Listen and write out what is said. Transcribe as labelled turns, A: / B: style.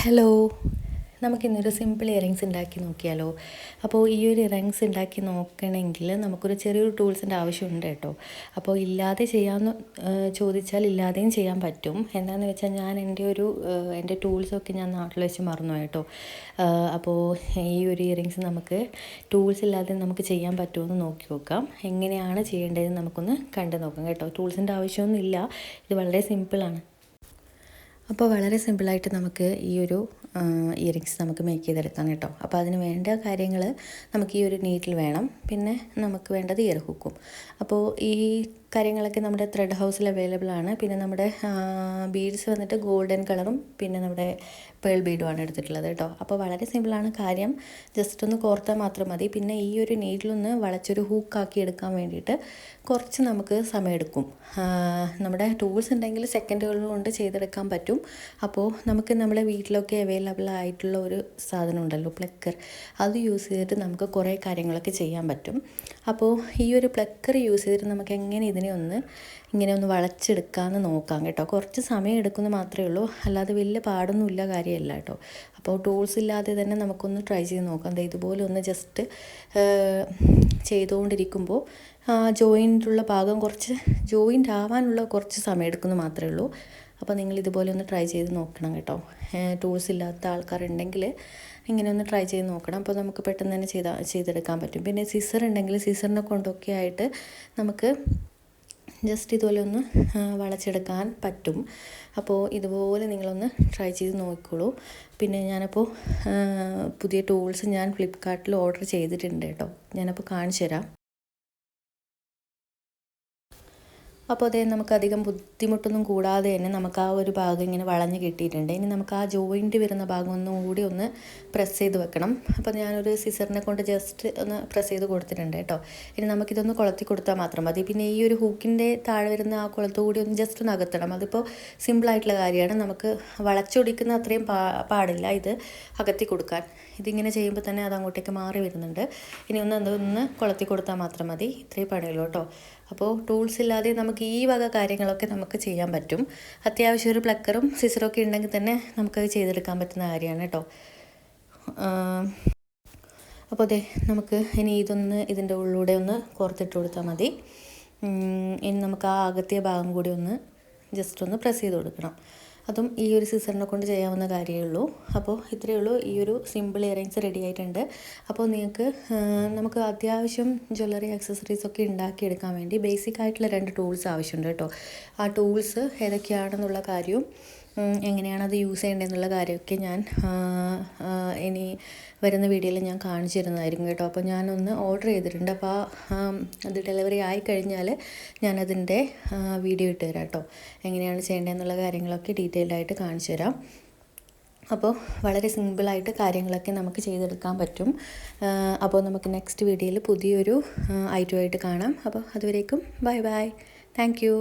A: Hello, നമുക്കിന്നൊരു simple earrings ഉണ്ടാക്കി നോക്കിയാലോ. അപ്പോൾ ഈ ഒരു ഇയറിങ്സ് ഉണ്ടാക്കി നോക്കണമെങ്കിൽ നമുക്കൊരു ചെറിയൊരു ടൂൾസിൻ്റെ ആവശ്യമുണ്ട് കേട്ടോ. അപ്പോൾ ഇല്ലാതെ ചെയ്യാമെന്ന് ചോദിച്ചാൽ ഇല്ലാതെയും ചെയ്യാൻ പറ്റും. എന്താണെന്ന് വെച്ചാൽ ഞാൻ എൻ്റെ ടൂൾസൊക്കെ ഞാൻ നാട്ടിൽ വെച്ച് മറന്നു കേട്ടോ. അപ്പോൾ ഈ ഒരു ഇയറിങ്സ് നമുക്ക് ടൂൾസ് ഇല്ലാതെ നമുക്ക് ചെയ്യാൻ പറ്റുമെന്ന് നോക്കി നോക്കാം. എങ്ങനെയാണ് ചെയ്യേണ്ടതെന്ന് നമുക്കൊന്ന് കണ്ടു നോക്കാം കേട്ടോ. ടൂൾസിൻ്റെ ആവശ്യമൊന്നുമില്ല, ഇത് വളരെ സിമ്പിളാണ്. അപ്പോൾ വളരെ സിമ്പിളായിട്ട് നമുക്ക് ഈ ഒരു ഇയറിങ്സ് നമുക്ക് മേക്ക് ചെയ്തെടുക്കാം കേട്ടോ. അപ്പോൾ അതിന് വേണ്ട കാര്യങ്ങൾ നമുക്ക് ഈ ഒരു നീഡിൽ വേണം, പിന്നെ നമുക്ക് വേണ്ടത് ഇയർ ഹുക്കും. അപ്പോൾ ഈ കാര്യങ്ങളൊക്കെ നമ്മുടെ ത്രെഡ് ഹൗസിൽ അവൈലബിൾ ആണ്. പിന്നെ നമ്മുടെ ബീഡ്സ് വന്നിട്ട് ഗോൾഡൻ കളറും പിന്നെ നമ്മുടെ പേൾ ബീഡുമാണ് എടുത്തിട്ടുള്ളത് കേട്ടോ. അപ്പോൾ വളരെ സിമ്പിളാണ് കാര്യം, ജസ്റ്റ് ഒന്ന് കോർത്താൽ മാത്രം മതി. പിന്നെ ഈ ഒരു നീഡിലൊന്ന് വളച്ചൊരു ഹൂക്കാക്കി എടുക്കാൻ വേണ്ടിയിട്ട് കുറച്ച് നമുക്ക് സമയമെടുക്കും. നമ്മുടെ ടൂൾസ് ഉണ്ടെങ്കിൽ സെക്കൻഡുകൾ കൊണ്ട് ചെയ്തെടുക്കാൻ പറ്റും. അപ്പോൾ നമുക്ക് നമ്മുടെ വീട്ടിലൊക്കെ അവൈലബിൾ ആയിട്ടുള്ള ഒരു സാധനം ഉണ്ടല്ലോ, പ്ലക്കർ, അത് യൂസ് ചെയ്തിട്ട് നമുക്ക് കുറേ കാര്യങ്ങളൊക്കെ ചെയ്യാൻ പറ്റും. അപ്പോൾ ഈ ഒരു പ്ലക്കർ യൂസ് ചെയ്തിട്ട് നമുക്ക് എങ്ങനെ ഇങ്ങനെ ഒന്ന് വളച്ചെടുക്കാമെന്ന് നോക്കാം കേട്ടോ. കുറച്ച് സമയം എടുക്കുമെന്ന് മാത്രമേ ഉള്ളൂ, അല്ലാതെ വലിയ പാടൊന്നുമില്ല കാര്യമല്ല കേട്ടോ. അപ്പോൾ ടൂൾസ് ഇല്ലാതെ തന്നെ നമുക്കൊന്ന് ട്രൈ ചെയ്ത് നോക്കാം. ഇതുപോലെ ഒന്ന് ജസ്റ്റ് ചെയ്തുകൊണ്ടിരിക്കുമ്പോൾ ജോയിൻ്റുള്ള ഭാഗം കുറച്ച് ജോയിൻ്റ് ആവാനുള്ള കുറച്ച് സമയം എടുക്കുമെന്ന് മാത്രമേ ഉള്ളൂ. അപ്പോൾ നിങ്ങൾ ഇതുപോലെ ഒന്ന് ട്രൈ ചെയ്ത് നോക്കണം കേട്ടോ. ടൂൾസ് ഇല്ലാത്ത ആൾക്കാരുണ്ടെങ്കിൽ ഇങ്ങനെ ഒന്ന് ട്രൈ ചെയ്ത് നോക്കണം. അപ്പോൾ നമുക്ക് പെട്ടെന്ന് തന്നെ ചെയ്തെടുക്കാൻ പറ്റും. പിന്നെ സിസർ ഉണ്ടെങ്കിൽ സിസറിനെ കൊണ്ടൊക്കെ ആയിട്ട് നമുക്ക് ജസ്റ്റ് ഇതുപോലെ ഒന്ന് വളച്ചെടുക്കാൻ പറ്റും. അപ്പോൾ ഇതുപോലെ നിങ്ങളൊന്ന് ട്രൈ ചെയ്ത് നോക്കിക്കോളൂ. പിന്നെ ഞാനപ്പോൾ പുതിയ ടൂൾസ് ഞാൻ ഫ്ലിപ്കാർട്ടിൽ ഓർഡർ ചെയ്തിട്ടുണ്ട് കേട്ടോ. ഞാനപ്പോൾ കാണിച്ചു തരാം. അപ്പോൾ അതേ നമുക്കധികം ബുദ്ധിമുട്ടൊന്നും കൂടാതെ തന്നെ നമുക്ക് ആ ഒരു ഭാഗം ഇങ്ങനെ വളഞ്ഞ് കിട്ടിയിട്ടുണ്ട്. ഇനി നമുക്ക് ആ ജോയിൻറ്റ് വരുന്ന ഭാഗം ഒന്നും കൂടി ഒന്ന് പ്രസ് ചെയ്ത് വെക്കണം. അപ്പോൾ ഞാനൊരു സിസറിനെ കൊണ്ട് ജസ്റ്റ് ഒന്ന് പ്രസ് ചെയ്ത് കൊടുത്തിട്ടുണ്ട് കേട്ടോ. ഇനി നമുക്കിതൊന്ന് കൊളുത്തി കൊടുത്താൽ മാത്രം മതി. പിന്നെ ഈ ഒരു ഹൂക്കിൻ്റെ താഴെ വരുന്ന ആ കൊളുത്തുകൂടി ഒന്ന് ജസ്റ്റ് ഒന്ന് അകത്തണം. അതിപ്പോൾ സിമ്പിളായിട്ടുള്ള കാര്യമാണ്. നമുക്ക് വളച്ചൊടിക്കുന്ന അത്രയും പാടില്ല ഇത് അകത്തി കൊടുക്കാൻ. ഇതിങ്ങനെ ചെയ്യുമ്പോൾ തന്നെ അത് അങ്ങോട്ടേക്ക് മാറി വരുന്നുണ്ട്. ഇനി അതൊന്ന് കൊളുത്തി കൊടുത്താൽ മാത്രം മതി. ഇത്രയും പണിയുള്ളൂ കേട്ടോ. അപ്പോൾ ടൂൾസ് ഇല്ലാതെ നമുക്ക് ഈ വക കാര്യങ്ങളൊക്കെ നമുക്ക് ചെയ്യാൻ പറ്റും. അത്യാവശ്യം ഒരു പ്ലക്കറും സിസറൊക്കെ ഉണ്ടെങ്കിൽ തന്നെ നമുക്കത് ചെയ്തെടുക്കാൻ പറ്റുന്ന കാര്യമാണ് കേട്ടോ. അപ്പോൾ അതെ നമുക്ക് ഇനി ഇതിൻ്റെ ഉള്ളിലൂടെ ഒന്ന് കോർത്തിട്ട് കൊടുത്താൽ മതി. ഇനി നമുക്ക് ആ അകത്തിയ ഭാഗം കൂടി ഒന്ന് ജസ്റ്റ് ഒന്ന് പ്രസ് ചെയ്ത് കൊടുക്കണം. അതും ഈ ഒരു സിസറിനെ കൊണ്ട് ചെയ്യാവുന്ന കാര്യമേ ഉള്ളൂ. അപ്പോൾ ഇത്രയേ ഉള്ളൂ. ഈ ഒരു സിമ്പിൾ ഇയറിങ്സ് റെഡി ആയിട്ടുണ്ട്. അപ്പോൾ നമുക്ക് അത്യാവശ്യം ജ്വല്ലറി ആക്സസറീസ് ഒക്കെ ഉണ്ടാക്കിയെടുക്കാൻ വേണ്ടി ബേസിക് ആയിട്ടുള്ള 2 ടൂൾസ് ആവശ്യമുണ്ട് കേട്ടോ. ആ ടൂൾസ് ഏതൊക്കെയാണെന്നുള്ള കാര്യവും എങ്ങനെയാണത് യൂസ് ചെയ്യേണ്ടതെന്നുള്ള കാര്യമൊക്കെ ഞാൻ ഇനി വരുന്ന വീഡിയോയിൽ ഞാൻ കാണിച്ചു തരുന്നതായിരിക്കും കേട്ടോ. അപ്പോൾ ഞാനൊന്ന് ഓർഡർ ചെയ്തിട്ടുണ്ട്. അപ്പോൾ അത് ഡെലിവറി ആയിക്കഴിഞ്ഞാൽ ഞാനതിൻ്റെ വീഡിയോ ഇട്ട് തരാം കേട്ടോ. എങ്ങനെയാണ് ചെയ്യേണ്ടതെന്നുള്ള കാര്യങ്ങളൊക്കെ ഡീറ്റെയിൽഡ് ആയിട്ട് കാണിച്ചു തരാം. അപ്പോൾ വളരെ സിമ്പിളായിട്ട് കാര്യങ്ങളൊക്കെ നമുക്ക് ചെയ്തെടുക്കാൻ പറ്റും. അപ്പോൾ നമുക്ക് നെക്സ്റ്റ് വീഡിയോയിൽ പുതിയൊരു ഐറ്റമായിട്ട് കാണാം. അപ്പോൾ അതുവരേക്കും ബൈ ബൈ. Thank you.